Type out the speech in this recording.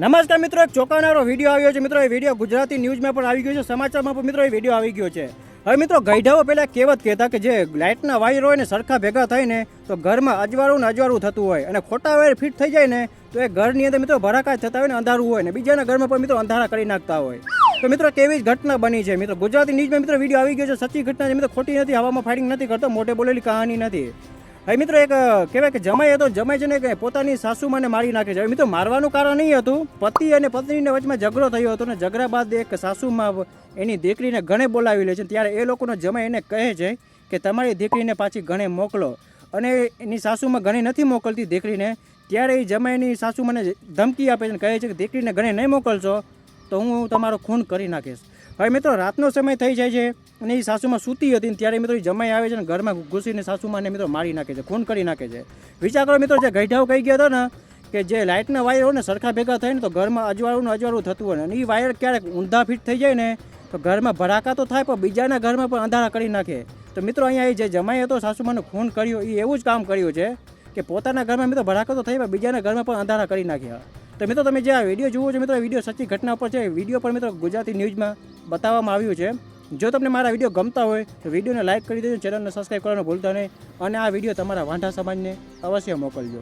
નમસ્કાર મિત્રો, એક ચોંકાવનારો વિડીયો આવ્યો છે મિત્રો. એ વિડીયો ગુજરાતી ન્યૂઝમાં પણ આવી ગયો છે, સમાચારમાં પણ મિત્રો એ વિડીયો આવી ગયો છે. હવે મિત્રો, ગઈઢાઓ પહેલાં કહેવત કહેતા કે જે લાઇટના વાયર હોય ને સરખા ભેગા થઈને તો ઘરમાં અજવાળું ને અજવાળું થતું હોય, અને ખોટા વાયર ફિટ થઈ જાય ને તો એ ઘરની અંદર મિત્રો ભડાકા થતા હોય ને અંધારું હોય ને બીજાના ઘરમાં પણ મિત્રો અંધારા કરી નાખતા હોય. તો મિત્રો કેવી જ ઘટના બની છે મિત્રો. ગુજરાતી ન્યૂઝમાં મિત્રો વિડીયો આવી ગયો છે, સચ્ચી ઘટના છે મિત્રો, ખોટી નથી, હવામાં ફાયરિંગ નથી કરતો, મોઢે બોલેલી કહાની નથી. હવે મિત્રો એક કહેવાય કે જમાઈ હતો, જમાઈ છે ને કે પોતાની સાસુમાને મારી નાખે છે. હવે મિત્રો મારવાનું કારણ નહીં હતું, પતિ અને પત્નીને વચમાં ઝઘડો થયો હતો ને ઝઘડા બાદ એક સાસુમાં એની દીકરીને ગણે બોલાવી લે છે. ત્યારે એ લોકોનો જમાઈ એને કહે છે કે તમારી દીકરીને પાછી ગણે મોકલો, અને એની સાસુમાં ગણે નથી મોકલતી દીકરીને. ત્યારે એ જમાઈની સાસુમાને ધમકી આપે છે અને કહે છે કે દીકરીને ગણે નહીં મોકલશો તો હું તમારો ખૂન કરી નાખીશ. હવે મિત્રો રાતનો સમય થઈ જાય છે અને એ સાસુમાં સૂતી હતી ને ત્યારે મિત્રો જમાઈ આવે છે ને ઘરમાં ઘૂસીને સાસુમાને મિત્રો મારી નાખે છે, ખૂન કરી નાખે છે. વિચાર કરો મિત્રો, જે ગઈઢાઓ કહી ગયા હતા ને કે જે લાઇટના વાયર હોય ને સરખા ભેગા થાય ને તો ઘરમાં અજવાળું ને અજવાળું થતું હોય ને, અને એ વાયર ક્યારેક ઊંધા ફિટ થઈ જાય ને તો ઘરમાં ભડાકા તો થાય પણ બીજાના ઘરમાં પણ અંધારા કરી નાખે. તો મિત્રો અહીંયા એ જે જમાઈ હતો સાસુમાનું ખૂન કર્યું, એ એવું જ કામ કર્યું છે કે પોતાના ઘરમાં મિત્રો ભડાકા તો થઈ પણ બીજાના ઘરમાં પણ અંધારા કરી નાખ્યા. તો મિત્રો તમે જે આ વિડીયો જુઓ છો મિત્રો, વિડીયો સચ્ચી ઘટના પર છે. વિડીયો પર મિત્રો ગુજરાતી ન્યૂઝમાં બતાવવામાં આવ્યું છે. જો તમને મારા વિડીયો ગમતા હોય તો વિડીયોને લાઇક કરી દેજો, ચેનલને સબસ્ક્રાઈબ કરવાનું ભૂલતા નહીં, અને આ વિડીયો તમારા વાંઢા સમાજને અવશ્ય મોકલજો.